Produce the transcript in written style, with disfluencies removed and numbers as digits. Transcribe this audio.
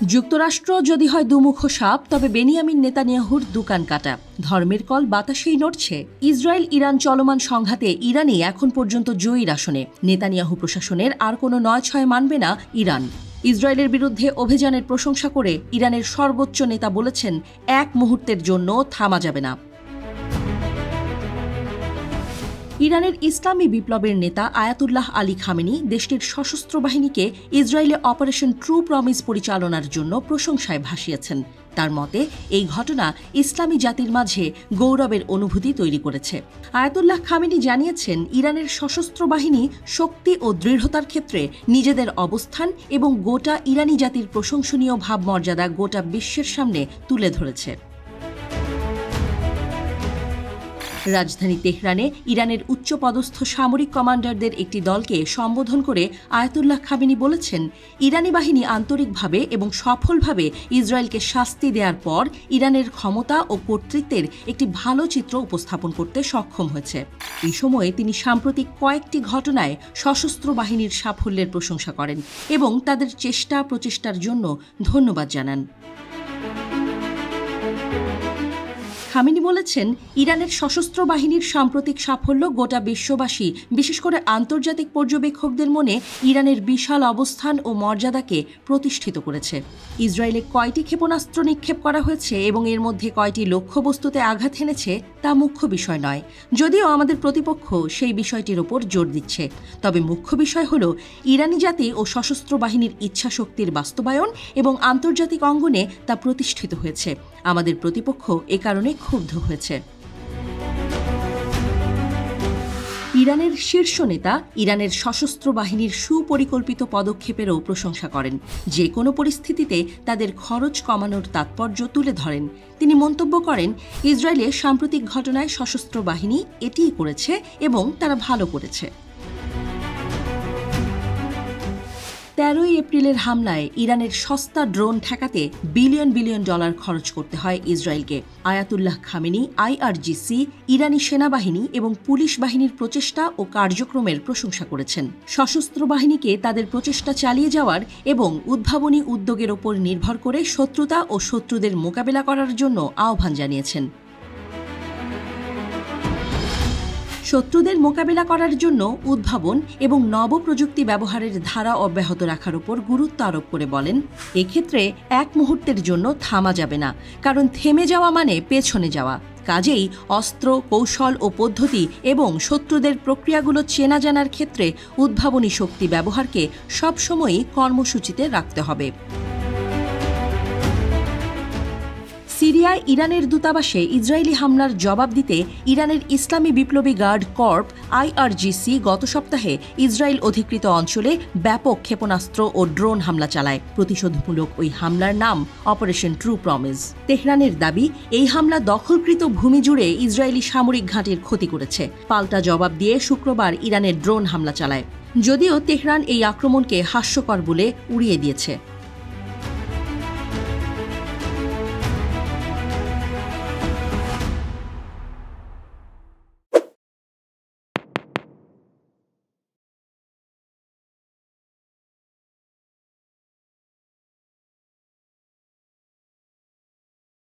যুক্তরাষ্ট্র যদি হয় দুমুখ সাপ, তবে বেনিয়ামিন নেতানিয়াহুর দুকান কাটা। ধর্মের কল বাতাসেই নড়ছে। ইসরায়েল ইরান চলমান সংঘাতে ইরানই এখন পর্যন্ত জয়ীর আসনে। নেতানিয়াহু প্রশাসনের আর কোনো নয়-ছয় মানবে না ইরান। ইসরায়েলের বিরুদ্ধে অভিযানের প্রশংসা করে ইরানের সর্বোচ্চ নেতা বলেছেন, এক মুহূর্তের জন্য থামা যাবে না। ইরানের ইসলামী বিপ্লবের নেতা আয়াতুল্লাহ আলী খামেনি দেশটির সশস্ত্র বাহিনীকে ইসরায়েলে অপারেশন ট্রু প্রমিস পরিচালনার জন্য প্রশংসায় ভাসিয়েছেন। তার মতে এই ঘটনা ইসলামী জাতির মাঝে গৌরবের অনুভূতি তৈরি করেছে। আয়াতুল্লাহ খামেনি জানিয়েছেন, ইরানের সশস্ত্র বাহিনী শক্তি ও দৃঢ়তার ক্ষেত্রে নিজেদের অবস্থান এবং গোটা ইরানি জাতির প্রশংসনীয় ভাবমর্যাদা গোটা বিশ্বের সামনে তুলে ধরেছে। রাজধানী তেহরানে ইরানের উচ্চপদস্থ সামরিক কমান্ডারদের একটি দলকে সম্বোধন করে আয়াতুল্লাহ খামেনি বলেছেন, ইরানি বাহিনী আন্তরিকভাবে এবং সফলভাবে ইসরায়েলকে শাস্তি দেওয়ার পর ইরানের ক্ষমতা ও কর্তৃত্বের একটি ভালো চিত্র উপস্থাপন করতে সক্ষম হয়েছে। এই সময়ে তিনি সাম্প্রতিক কয়েকটি ঘটনায় সশস্ত্র বাহিনীর সাফল্যের প্রশংসা করেন এবং তাদের প্রচেষ্টার জন্য ধন্যবাদ জানান। খামেনি বলেছেন, ইরানের সশস্ত্র বাহিনীর সাম্প্রতিক সাফল্য গোটা বিশ্ববাসী, বিশেষ করে আন্তর্জাতিক পর্যবেক্ষকদের মনে ইরানের বিশাল অবস্থান ও মর্যাদাকে প্রতিষ্ঠিত করেছে। ইসরায়েলে কয়টি ক্ষেপণাস্ত্র নিক্ষেপ করা হয়েছে এবং এর মধ্যে কয়টি লক্ষ্যবস্তুতে আঘাত হেনেছে তা মুখ্য বিষয় নয়, যদিও আমাদের প্রতিপক্ষ সেই বিষয়টির ওপর জোর দিচ্ছে। তবে মুখ্য বিষয় হল ইরানি জাতি ও সশস্ত্র বাহিনীর ইচ্ছাশক্তির বাস্তবায়ন এবং আন্তর্জাতিক অঙ্গনে তা প্রতিষ্ঠিত হয়েছে। আমাদের প্রতিপক্ষ এ কারণে ক্ষুব্ধ হয়েছে। ইরানের শীর্ষ নেতা ইরানের সশস্ত্র বাহিনীর সুপরিকল্পিত পদক্ষেপেরও প্রশংসা করেন। যে কোনো পরিস্থিতিতে তাদের খরচ কমানোর তাৎপর্য তুলে ধরেন। তিনি মন্তব্য করেন, ইসরায়েলের সাম্প্রতিক ঘটনায় সশস্ত্র বাহিনী এটিই করেছে এবং তারা ভালো করেছে। 13 এপ্রিলের হামলায় ইরানের সস্তা ড্রোন ঠেকাতে বিলিয়ন বিলিয়ন ডলার খরচ করতে হয় ইসরায়েলকে। আয়াতুল্লাহ খামেনি IRGC, ইরানি সেনাবাহিনী এবং পুলিশ বাহিনীর প্রচেষ্টা ও কার্যক্রমের প্রশংসা করেছেন। সশস্ত্র বাহিনীকে তাদের প্রচেষ্টা চালিয়ে যাওয়ার এবং উদ্ভাবনী উদ্যোগের ওপর নির্ভর করে শত্রুতা ও শত্রুদের মোকাবেলা করার জন্য আহ্বান জানিয়েছেন। শত্রুদের মোকাবেলা করার জন্য উদ্ভাবন এবং নবপ্রযুক্তি ব্যবহারের ধারা অব্যাহত রাখার উপর গুরুত্ব আরোপ করে বলেন, এক্ষেত্রে এক মুহূর্তের জন্য থামা যাবে না, কারণ থেমে যাওয়া মানে পেছনে যাওয়া। কাজেই অস্ত্র, কৌশল ও পদ্ধতি এবং শত্রুদের প্রক্রিয়াগুলো চেনা জানার ক্ষেত্রে উদ্ভাবনী শক্তি ব্যবহারকে সবসময়ই কর্মসূচিতে রাখতে হবে। সিরিয়ায় ইরানের দূতাবাসে ইসরায়েলি হামলার জবাব দিতে ইরানের ইসলামী বিপ্লবী গার্ড কর্প IRGC গত সপ্তাহে ইসরায়েল অধিকৃত অঞ্চলে ব্যাপক ক্ষেপণাস্ত্র ও ড্রোন হামলা চালায়। প্রতিশোধমূলক ওই হামলার নাম অপারেশন ট্রু প্রমিস। তেহরানের দাবি, এই হামলা দখলকৃত ভূমি জুড়ে ইসরায়েলি সামরিক ঘাঁটির ক্ষতি করেছে। পাল্টা জবাব দিয়ে শুক্রবার ইরানের ড্রোন হামলা চালায়, যদিও তেহরান এই আক্রমণকে হাস্যকর বলে উড়িয়ে দিয়েছে।